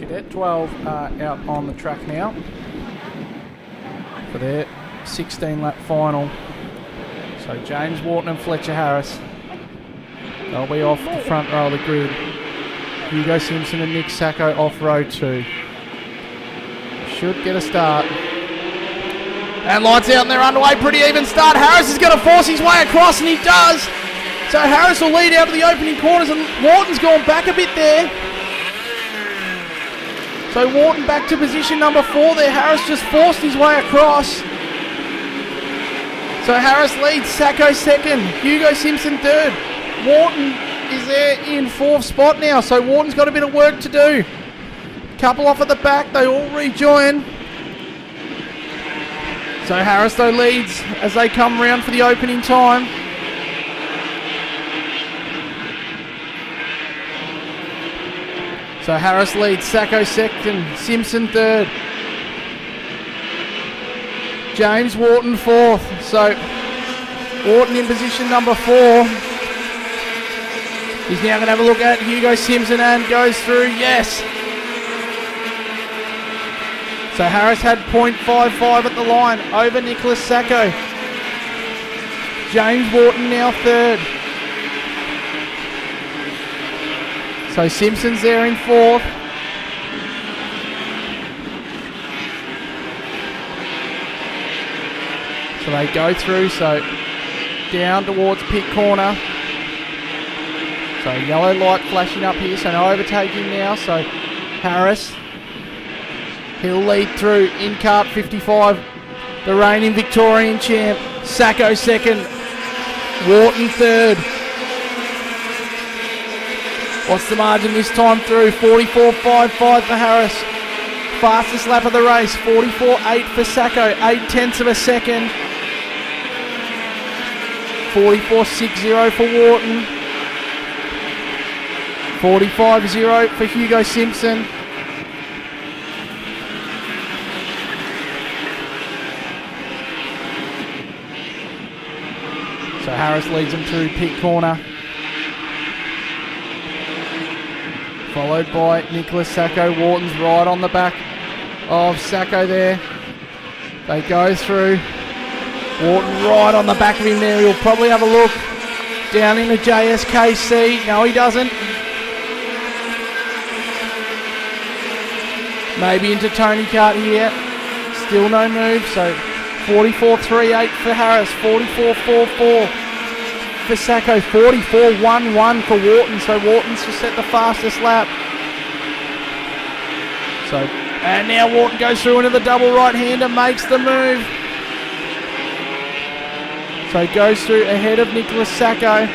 Cadet 12 out on the track now for their 16-lap final. So James Wharton and Fletcher Harris, they'll be off the front row of the grid. Hugo Simpson and Nick Sacco off row 2. Should get a start. And lights out and they're underway. Pretty even start. Harris is going to force his way across, and he does. So Harris will lead out of the opening corners, and Wharton's gone back a bit there. So Wharton back to position number 4 there. Harris just forced his way across. So Harris leads, Sacco second, Hugo Simpson third. Wharton is there in 4th spot now, so Wharton's got a bit of work to do. Couple off at the back, they all rejoin. So Harris though leads as they come round for the opening time. So Harris leads, Sacco second, Simpson third. James Wharton 4th. So Wharton in position number 4. He's now going to have a look at Hugo Simpson and goes through, yes. So Harris had .55 at the line over Nicholas Sacco. James Wharton now 3rd. So Simpson's there in 4th. So they go through, so down towards pit corner. So yellow light flashing up here, so no overtaking now. So Harris, he'll lead through in kart 55, the reigning Victorian champ. Sacco second, Wharton 3rd. What's the margin this time through? 44.55 for Harris. Fastest lap of the race, 44.8 for Sacco, 0.8 of a second. 44.60 for Wharton. 45.0 for Hugo Simpson. So Harris leads them through pit corner. Followed by Nicholas Sacco. Wharton's right on the back of Sacco there. They go through. Wharton right on the back of him there. He'll probably have a look down into JSKC. No, he doesn't. Maybe into Tony Kart here. Still no move, so 44.38 for Harris, 44.44 for Sacco, 44.11 for Wharton. So Wharton's just set the fastest lap. So, and now Wharton goes through into the double right-hander, makes the move. So he goes through ahead of Nicholas Sacco.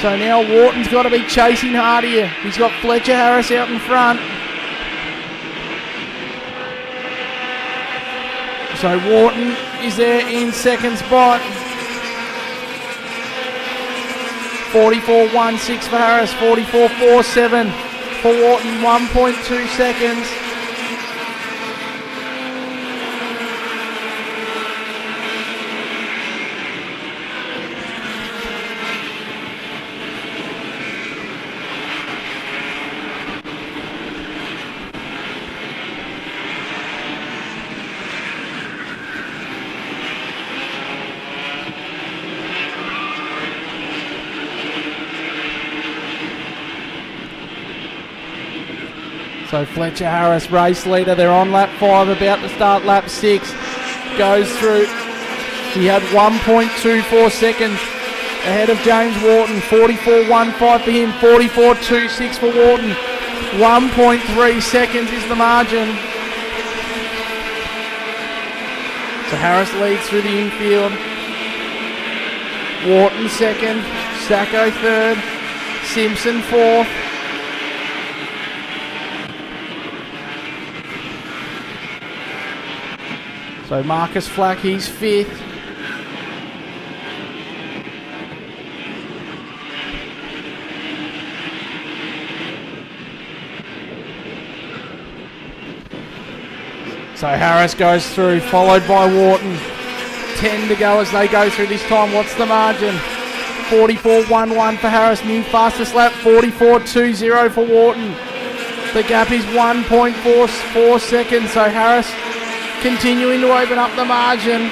So now Wharton's got to be chasing hard here. He's got Fletcher Harris out in front. So Wharton is there in second spot. 44.16 for Harris, 44.47 for Wharton, 1.2 seconds. So Fletcher Harris, race leader. They're on lap 5, about to start lap 6. Goes through. He had 1.24 seconds ahead of James Wharton. 44.15 for him, 44.26 for Wharton. 1.3 seconds is the margin. So Harris leads through the infield. Wharton second, Sacco third, Simpson fourth. So Marcus Flack, he's fifth. So Harris goes through, followed by Wharton. 10 to go as they go through this time. What's the margin? 44.11 for Harris, new fastest lap. 44.20 for Wharton. The gap is 1.44 seconds, so Harris continuing to open up the margin.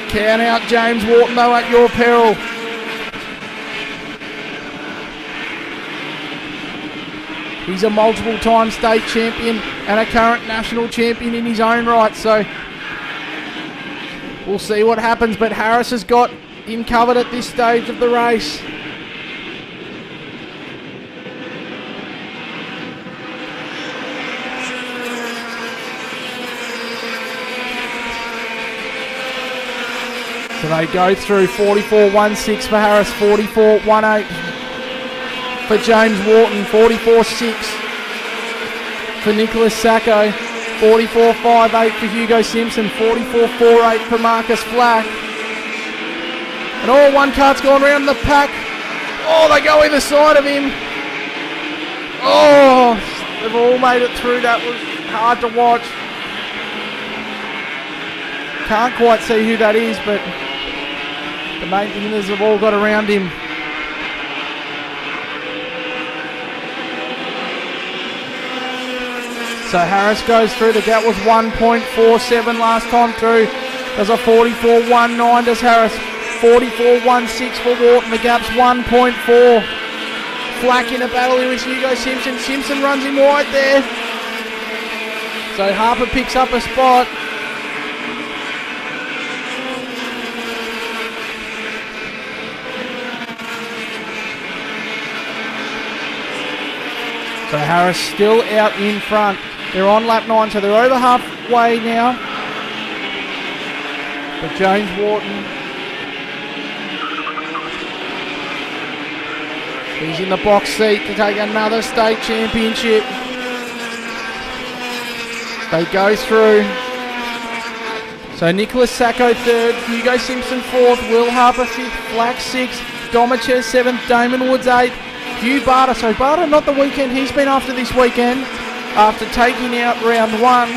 Count out James Wharton though at your peril. He's a multiple time state champion and a current national champion in his own right, so we'll see what happens, but Harris has got him covered at this stage of the race. So they go through 44.16 for Harris, 44.18 for James Wharton, 44.6 for Nicholas Sacco, 44.58 for Hugo Simpson, 44.48 for Marcus Flack. And all one cart's gone around the pack. Oh, they go either side of him. Oh, they've all made it through. That was hard to watch. Can't quite see who that is, but the main thing is they've all got around him. So Harris goes through. The gap was 1.47 last time through. There's a 44.19 does Harris. 44.16 for Wharton. The gap's 1.4. Flack in a battle here with Hugo Simpson. Simpson runs him wide there. So Harper picks up a spot. So Harris still out in front. They're on lap 9, so they're over halfway now. But James Wharton, he's in the box seat to take another state championship. They go through. So Nicholas Sacco third, Hugo Simpson fourth, Will Harper fifth, Flack sixth, Domacher seventh, Damon Woods eighth, Hugh Barter. So Barter not the weekend he's been after this weekend. After taking out round 1,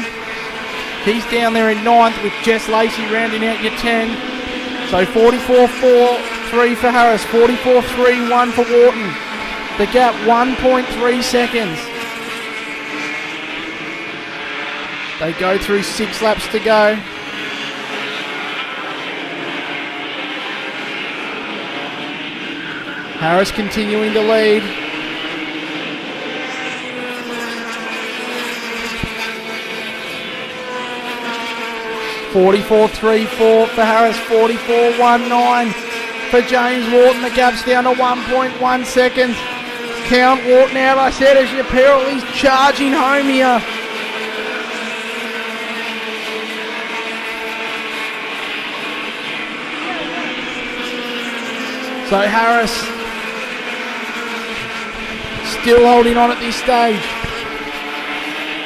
he's down there in 9th with Jess Lacey rounding out your 10. So 44.43 for Harris, 44.31 for Wharton. The gap 1.3 seconds. They go through 6 laps to go. Harris continuing to lead. 44.34 for Harris, 44.19 for James Wharton. The gap's down to 1.1 seconds. Count Wharton out, I said, as your peril. He's charging home here. So Harris still holding on at this stage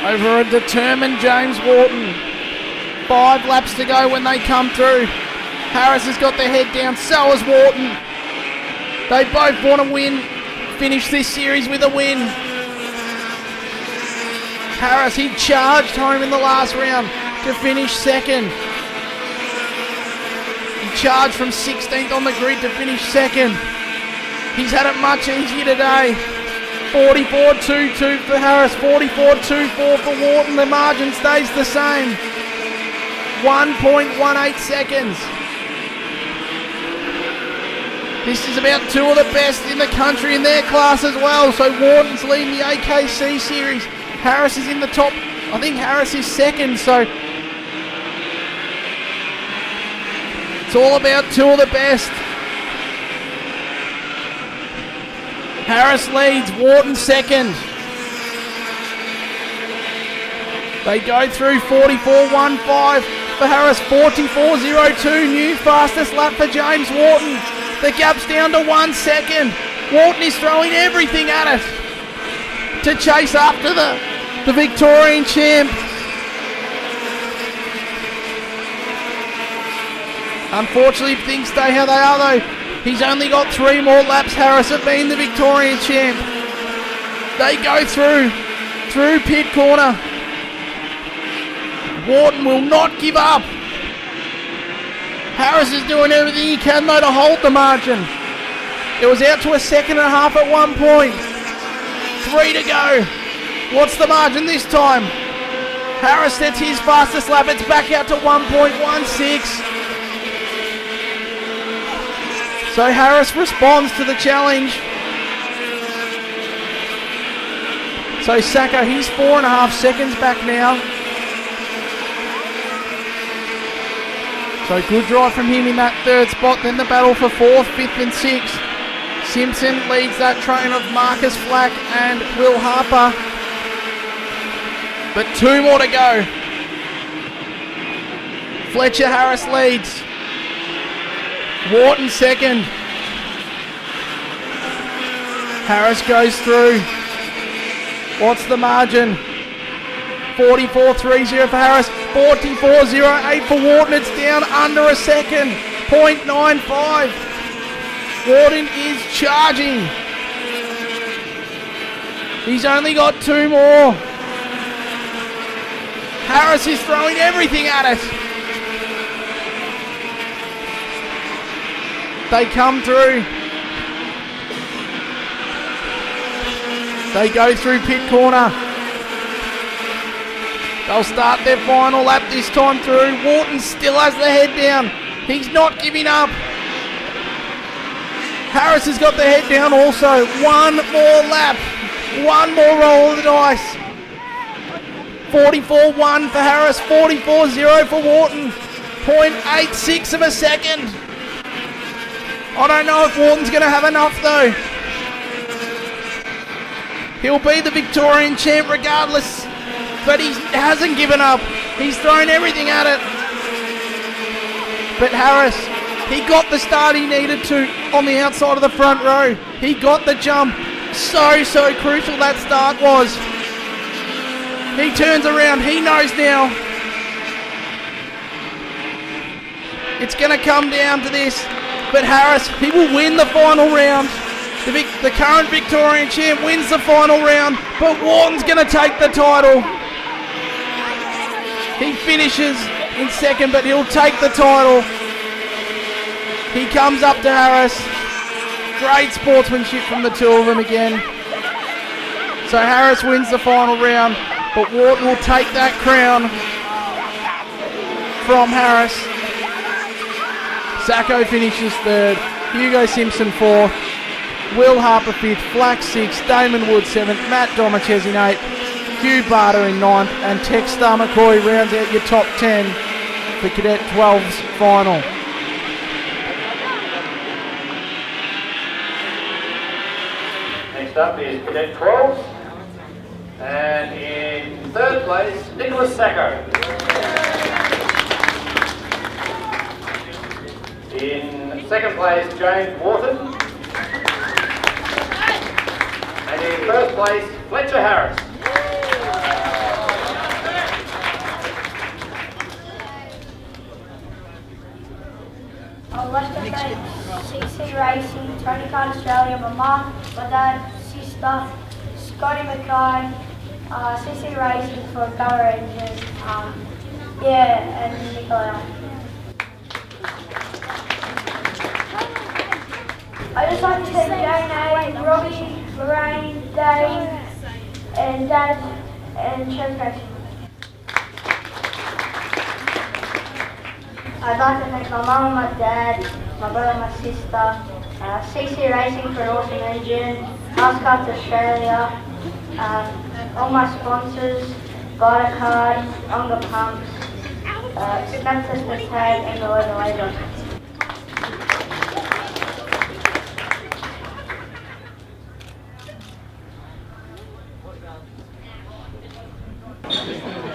over a determined James Wharton. 5 laps to go when they come through. Harris has got their head down, so has Wharton. They both want to win, finish this series with a win. Harris, he charged home in the last round to finish second. He charged from 16th on the grid to finish second. He's had it much easier today. 44.22 for Harris, 44.24 for Wharton. The margin stays the same. 1.18 seconds. This is about 2 of the best in the country in their class as well. So Wharton's leading the AKC series. Harris is in the top. I think Harris is second. So it's all about 2 of the best. Harris leads, Wharton second. They go through 44.15 for Harris, 44.02, new fastest lap for James Wharton. The gap's down to 1 second. Wharton is throwing everything at it to chase after the Victorian champ. Unfortunately, things stay how they are though. He's only got 3 more laps, Harris, of being the Victorian champ. They go through pit corner. Wharton will not give up. Harris is doing everything he can though to hold the margin. It was out to a 1.5 seconds at one point. 3 to go. What's the margin this time? Harris sets his fastest lap. It's back out to 1.16. So Harris responds to the challenge. So Sacco, he's 4.5 seconds back now. So good drive from him in that 3rd spot. Then the battle for 4th, 5th and 6th. Simpson leads that train of Marcus Flack and Will Harper. But 2 more to go. Fletcher Harris leads. Wharton second. Harris goes through. What's the margin? 44.30 for Harris. 44.08 for Wharton. It's down under a second. 0.95. Wharton is charging. He's only got 2 more. Harris is throwing everything at it. They come through. They go through pit corner. They'll start their final lap this time through. Wharton still has the head down. He's not giving up. Harris has got the head down also. 1 more lap. 1 more roll of the dice. 44.1 for Harris. 44.0 for Wharton. 0.86 of a second. I don't know if Wharton's going to have enough though. He'll be the Victorian champ regardless, but he hasn't given up. He's thrown everything at it. But Harris, he got the start he needed to on the outside of the front row. He got the jump. So crucial that start was. He turns around. He knows now. It's going to come down to this. But Harris, he will win the final round. The current Victorian champ wins the final round, but Wharton's going to take the title. He finishes in second, but he'll take the title. He comes up to Harris. Great sportsmanship from the 2 of them again. So Harris wins the final round, but Wharton will take that crown from Harris. Sacco finishes 3rd, Hugo Simpson 4th, Will Harper 5th, Flack 6th, Damon Wood 7th, Matt Domichez in 8th, Hugh Barter in 9th, and Tex Star McCoy rounds out your top 10. for Cadet 12's final. Next up is Cadet 12, and in third place, Nicholas Sacco. In second place, James Wharton. And in first place, Fletcher Harris. I'd like to thank CC Racing, Victorian Kart Australia, my mum, my dad, sister, Scotty Mackay, CC Racing for Gunner Engine, and Nicola. I'd just like to thank Jane, Robbie, Lorraine, Dave, and Dad, and Chef Racing. I'd like to thank my mum and my dad, my brother and my sister, CC Racing for an awesome engine, House Karts Australia, all my sponsors, Card, Onga Pumps, Snaptest Tag, and the Oakleigh Go-Kart.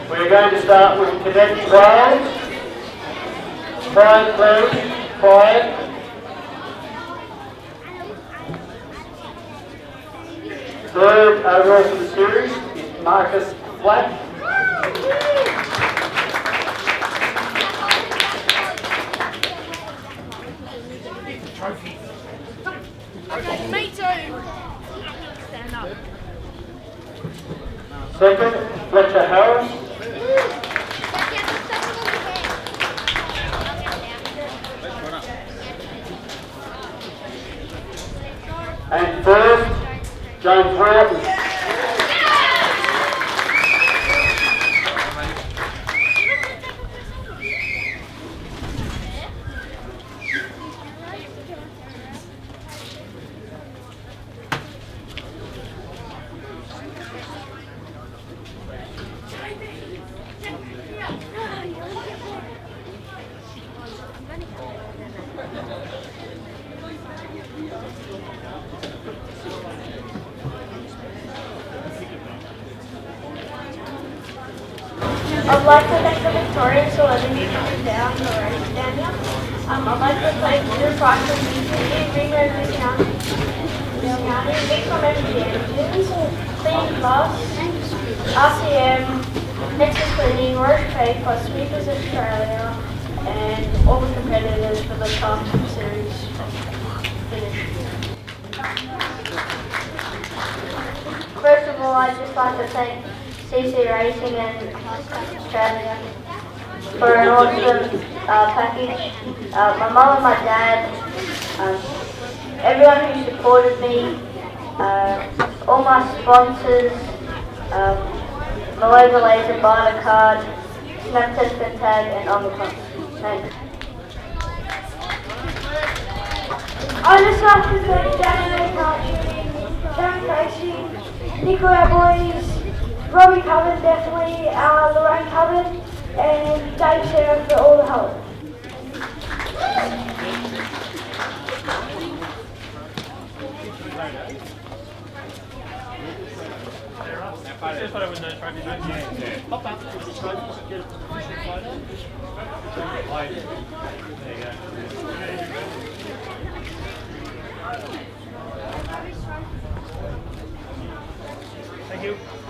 We're going to start with Cadet 12. Brian Cleary, quiet. Third overall for the series is Marcus Flack. Trophy. Me too. Stand up. Second, Fletcher Harris. And first, James Wharton. I'd like to thank the Victorian celebrity coming down the race stand up. I'd like to thank Drew Price from BC, Ringo County, Vic from MG Engines, Clean Plus, RCM, Nexus Cleaning, Roche Paper, Sweepers Australia, and all the competitors for the Cup Series finish. First of all, I'd just like to thank CC Racing and Australia for an awesome package. My mum and my dad, everyone who supported me, all my sponsors, Malova Laser, Card, Snaptest and Tag, and Omicron. Thanks. I'd just like to thank Cadet Kart Racing, Nicola Boys, Robbie Coven, definitely, Lorraine Coven, and Dave Sarah for all the help. Thank you.